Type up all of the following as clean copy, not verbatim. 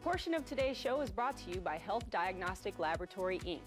portion of today's show is brought to you by Health Diagnostic Laboratory, Inc.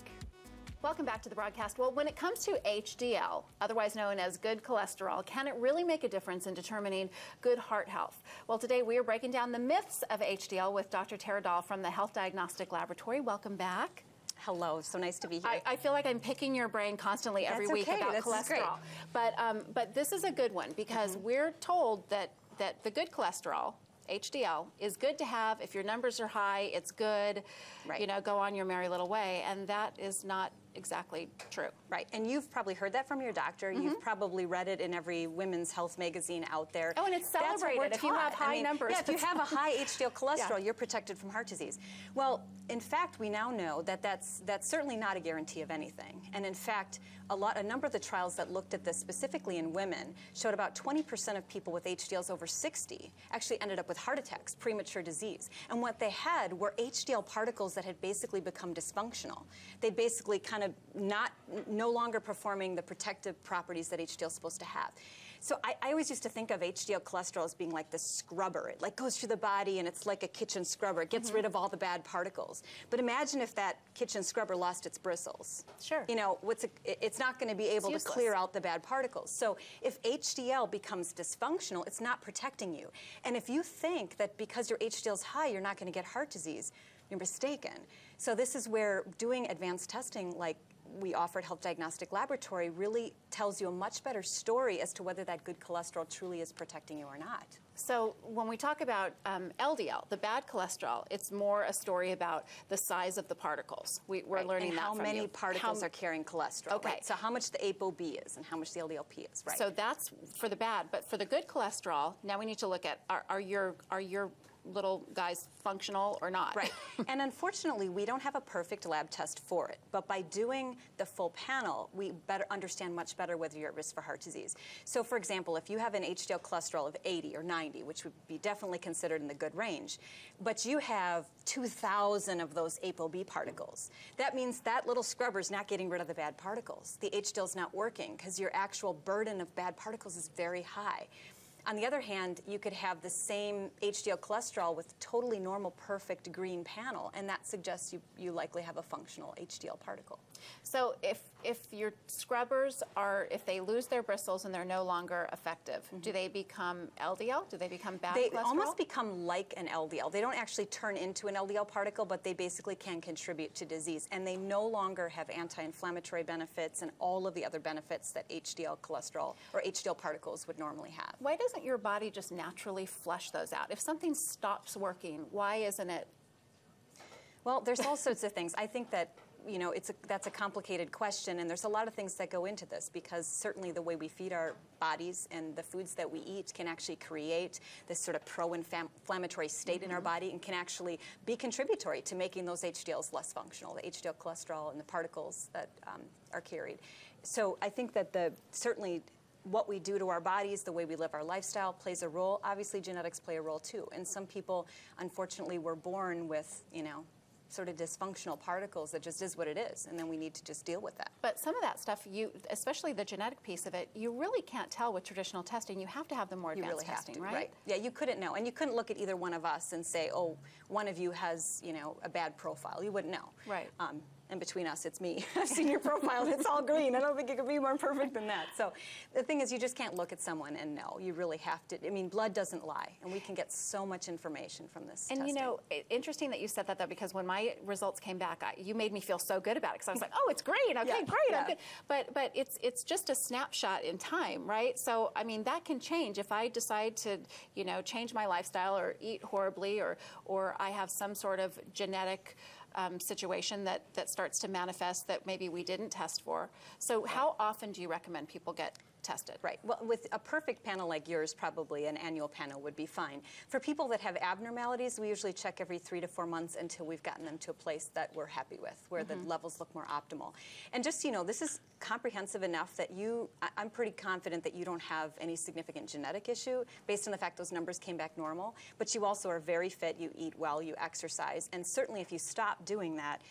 Welcome back to the broadcast. Well, when it comes to HDL, otherwise known as good cholesterol, can it really make a difference in determining good heart health? Well, today we are breaking down the myths of HDL with Dr. Tara Dahl from the Health Diagnostic Laboratory. Welcome back. Hello, so nice to be here. I feel like I'm picking your brain constantly every week about cholesterol. Great. But this is a good one because we're told that the good cholesterol, HDL, is good to have. If your numbers are high, it's good. Right. You know, go on your merry little way. And that is not exactly true. Right, and you've probably heard that from your doctor. You've probably read it in every women's health magazine out there. Oh, and it's celebrated if you have high numbers. Yeah, if you have a high HDL cholesterol, you're protected from heart disease. Well, in fact, we now know that that's certainly not a guarantee of anything. And in fact, a number of the trials that looked at this specifically in women showed about 20% of people with HDLs over 60 actually ended up with heart attacks, premature disease. And what they had were HDL particles that had basically become dysfunctional. They basically kind of no longer performing the protective properties that HDL is supposed to have. So I always used to think of HDL cholesterol as being like the scrubber. It like goes through the body and it's like a kitchen scrubber. It gets rid of all the bad particles. But imagine if that kitchen scrubber lost its bristles. Sure. You know, it's not going to be able to clear out the bad particles. So if HDL becomes dysfunctional, it's not protecting you. And if you think that because your HDL is high, you're not going to get heart disease, you're mistaken. So this is where doing advanced testing like we offer at Health Diagnostic Laboratory really tells you a much better story as to whether that good cholesterol truly is protecting you or not. So when we talk about LDL, the bad cholesterol, it's more a story about the size of the particles. We're learning and that from how many you. particles are carrying cholesterol. Okay. Right? So how much the ApoB is and how much the LDLP is. Right. So that's for the bad, but for the good cholesterol, now we need to look at are your little guys functional or not? Right. And unfortunately, we don't have a perfect lab test for it. But by doing the full panel, we better understand much better whether you're at risk for heart disease. So for example, if you have an HDL cholesterol of 80 or 90, which would be definitely considered in the good range, but you have 2,000 of those ApoB particles, that means that little scrubber is not getting rid of the bad particles. The HDL is not working because your actual burden of bad particles is very high. On the other hand, you could have the same HDL cholesterol with totally normal, perfect green panel, and that suggests you likely have a functional HDL particle. So if your scrubbers if they lose their bristles and they're no longer effective, do they become LDL? Do they become bad cholesterol? They almost become like an LDL. They don't actually turn into an LDL particle, but they basically can contribute to disease, and they no longer have anti-inflammatory benefits and all of the other benefits that HDL cholesterol or HDL particles would normally have. Why doesn't your body just naturally flush those out? If something stops working, why isn't it? Well, there's all sorts of things. I think that, you know, that's a complicated question, and there's a lot of things that go into this because certainly the way we feed our bodies and the foods that we eat can actually create this sort of pro-inflammatory state in our body and can actually be contributory to making those HDLs less functional, the HDL cholesterol and the particles that are carried. So I think that certainly what we do to our bodies, the way we live our lifestyle plays a role. Obviously, genetics play a role too. And some people, unfortunately, were born with, you know, sort of dysfunctional particles that just is what it is, and then we need to just deal with that. But some of that stuff, especially the genetic piece of it, you really can't tell with traditional testing. You have to have the more advanced testing, right? Yeah, you couldn't know, and you couldn't look at either one of us and say, oh, one of you has, you know, a bad profile. You wouldn't know. Right. And between us, it's me. I've seen your profile, it's all green. I don't think it could be more perfect than that. So the thing is, you just can't look at someone and know. You really have to. I mean, blood doesn't lie, and we can get so much information from this testing. You know, interesting that you said that, though, because when my results came back, you made me feel so good about it, because I was like, oh, it's great, okay, great, I'm good. But it's just a snapshot in time, right? So, I mean, that can change. If I decide to, you know, change my lifestyle or eat horribly, or I have some sort of genetic situation that starts to manifest that maybe we didn't test for. So how often do you recommend people get tested? Right. Well, with a perfect panel like yours, probably an annual panel would be fine. For people that have abnormalities, we usually check every 3 to 4 months until we've gotten them to a place that we're happy with, where the levels look more optimal. And just, you know, this is comprehensive enough that I'm pretty confident that you don't have any significant genetic issue based on the fact those numbers came back normal. But you also are very fit, you eat well, you exercise, and certainly if you stop doing that,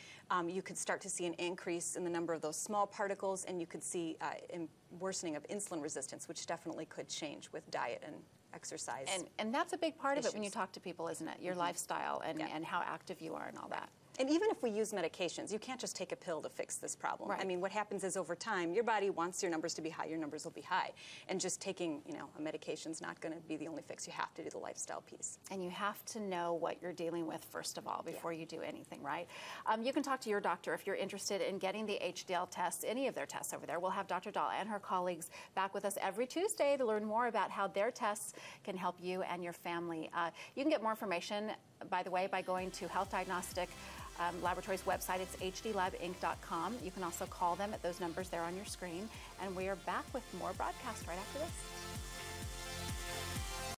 you could start to see an increase in the number of those small particles, and you could see worsening of insulin resistance, which definitely could change with diet exercise. And that's a big part of it when you issues. talk to people, isn't it? Your lifestyle and how active you are and all that. And even if we use medications, you can't just take a pill to fix this problem. Right. I mean, what happens is over time, your body wants your numbers to be high, your numbers will be high. And just taking, a medication's not going to be the only fix. You have to do the lifestyle piece. And you have to know what you're dealing with, first of all, before you do anything, right? You can talk to your doctor if you're interested in getting the HDL tests, any of their tests over there. We'll have Dr. Dahl and her colleagues back with us every Tuesday to learn more about how their tests can help you and your family. You can get more information, by the way, by going to Health Diagnostic Laboratories website. It's hdlabinc.com. You can also call them at those numbers there on your screen. And we are back with more broadcast right after this.